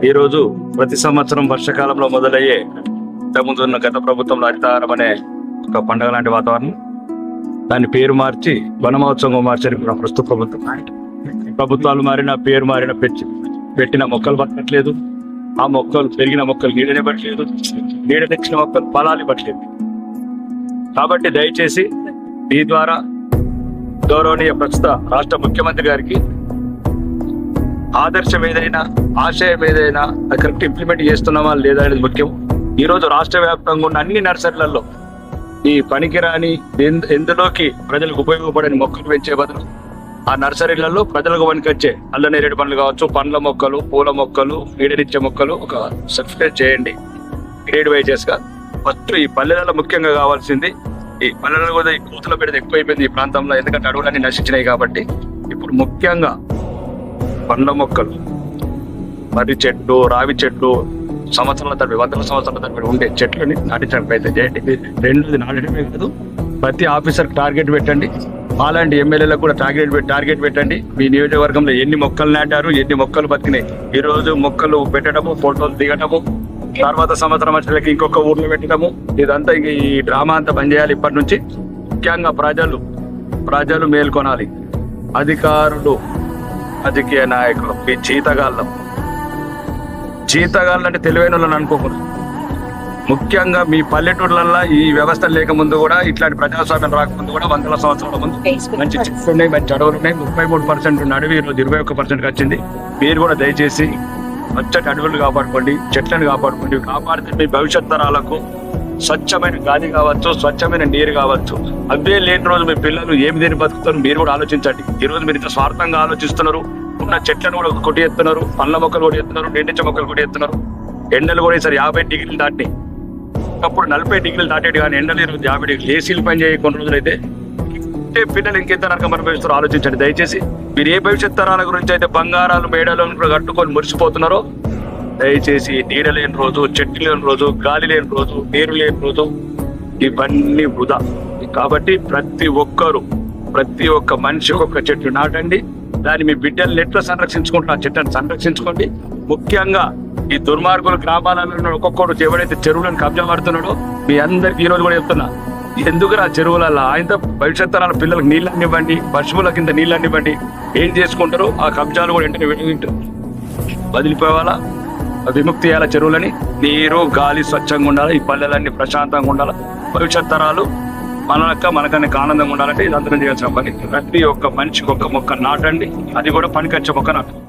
ఈరోజు ప్రతి సంవత్సరం వర్షాకాలంలో మొదలయ్యే ఇంతకుముందున్న గత ప్రభుత్వంలో హరితహారం అనే ఒక పండుగ లాంటి వాతావరణం, దాని పేరు మార్చి వన మహోత్సవం మార్చని ప్రస్తుత ప్రభుత్వాలు మారిన పేరు మారిన పెట్టిన మొక్కలు పట్టట్లేదు. ఆ మొక్కలు పెరిగిన మొక్కలు నీడనివ్వట్లేదు, నీడ తెచ్చిన మొక్కలు ఫలాలు ఇవ్వట్లేదు. కాబట్టి దయచేసి ఈ ద్వారా గౌరవనీయ ప్రస్తుత రాష్ట్ర ముఖ్యమంత్రి గారికి ఆదర్శం ఏదైనా, ఆశయం ఏదైనా కరెక్ట్ ఇంప్లిమెంట్ చేస్తున్నామా లేదా అనేది ముఖ్యం. ఈ రోజు రాష్ట్ర వ్యాప్తంగా ఉన్న అన్ని నర్సరీలలో ఈ పనికిరాని ఎందులోకి ప్రజలకు ఉపయోగపడని మొక్కలు పెంచే బదులు ఆ నర్సరీలలో ప్రజలకు పనికొచ్చే అల్లనేరేడు పండ్లు కావచ్చు, పండ్ల మొక్కలు, పూల మొక్కలు, నీడనిచ్చే మొక్కలు ఒక సర్టిఫికేట్ చేయండి గ్రేడ్ వైజెస్ గా. ఫస్ట్ ఈ పల్లెలలో ముఖ్యంగా కావాల్సింది, ఈ పల్లెలలో కూడా ఈ కోతుల పెడితే ఎక్కువైపోయింది ఈ ప్రాంతంలో, ఎందుకంటే అడవులన్నీ నశించినాయి. కాబట్టి ఇప్పుడు ముఖ్యంగా పండ్ల మొక్కలు, మర్రి చెట్లు, రావి చెట్లు, సంవత్సరాల తరబడి, వందల సంవత్సరాల తరబడి ఉండే చెట్లని నాటించడం ప్రయత్నం చేయండి. రెండోది నాటడమే కాదు, ప్రతి ఆఫీసర్కి టార్గెట్ పెట్టండి. అలాంటి ఎమ్మెల్యేలకు కూడా టార్గెట్ పెట్టండి. మీ నియోజకవర్గంలో ఎన్ని మొక్కలు నాటారు, ఎన్ని మొక్కలు బతికినాయి. ఈ రోజు మొక్కలు పెట్టడము, ఫోటోలు దిగటము, తర్వాత సంవత్సరం వచ్చేకి ఇంకొక ఊర్లో పెట్టడము, ఇదంతా ఈ డ్రామా అంతా బంద్ చేయాలి ఇప్పటి నుంచి. ముఖ్యంగా ప్రజలు మేల్కొనాలి. అధికారులు, రాజకీయ నాయకులు ఈ జీతగాళ్ళం అంటే తెలివైన వాళ్ళని అనుకోకూడదు. ముఖ్యంగా మీ పల్లెటూర్లలో ఈ వ్యవస్థ లేకముందు కూడా, ఇట్లాంటి ప్రజాస్వామ్యం రాకముందు కూడా వందల సంవత్సరాల ముందు మంచి చెట్లు ఉన్నాయి, మంచి అడవులు ఉన్నాయి. 33% ఉన్న అడవి ఈరోజు 21% వచ్చింది. మీరు కూడా దయచేసి పచ్చటి అడవులు కాపాడుకోండి, చెట్లను కాపాడుకోండి. కాపాడితే మీ భవిష్యత్ తరాలకు స్వచ్ఛమైన గాలి కావచ్చు, స్వచ్ఛమైన నీరు కావచ్చు. అవే లేని రోజు మీ పిల్లలు ఏమి దేని బతుకుతారు మీరు కూడా ఆలోచించండి. ఈ రోజు మీరు ఇంత స్వార్థంగా ఆలోచిస్తున్నారు. ఉన్న చెట్లను కూడా కొట్టేస్తున్నారు, పండ్ల మొక్కలు కొట్టేస్తున్నారు, నీటించే మొక్కలు కొట్టేస్తున్నారు. ఎండలు కూడా ఈసారి 50 డిగ్రీలు దాటినాయి. ఒకప్పుడు 40 డిగ్రీలు దాటేది, కానీ ఎండలు ఈరోజు 50 డిగ్రీలు. ఏసీలు పని చేయ కొన్ని రోజులైతే పిల్లలు ఇంకెంత నరకం అనుభవిస్తారో ఆలోచించండి. దయచేసి మీరు ఏ భవిష్యత్ తరాల గురించి అయితే బంగారాలు మేడలను కట్టుకొని మురిసిపోతున్నారో, దయచేసి నీడ లేని రోజు, చెట్టు లేని రోజు, గాలి లేని రోజు, నీరు లేని రోజు ఇవన్నీ వృధా. కాబట్టి ప్రతి ఒక్క మనిషికి ఒక చెట్టు నాటండి. దాన్ని మీ బిడ్డలు ఎట్లా సంరక్షించుకుంటున్నా చెట్లను సంరక్షించుకోండి. ముఖ్యంగా ఈ దుర్మార్గుల గ్రామాలలో ఒక్కొక్కడు ఎవడైతే చెరువులను కబ్జా పడుతున్నాడో, మీ అందరికి ఈ రోజు కూడా చెప్తున్నా, ఎందుకురా చెరువులలో ఆయనతో భవిష్యత్ తరాల పిల్లలకు నీళ్ళని ఇవ్వండి, పశువుల కింద నీళ్ళని ఇవ్వండి. ఏం చేసుకుంటారు ఆ కబ్జాలు కూడా వెంటనే వదిలిపోవాలా, విముక్తి చేయాల చెరువులని. నీరు, గాలి స్వచ్ఛంగా ఉండాలి, ఈ పల్లెలన్నీ ప్రశాంతంగా ఉండాలి. భవిష్యత్ తరాలు మనకన్నా ఆనందంగా ఉండాలంటే ఇది అందరం చేయాల్సిన పని. ప్రతి ఒక్క మనిషికి ఒక్క మొక్క నాటండి, అది కూడా పనికొచ్చే మొక్క నాటండి.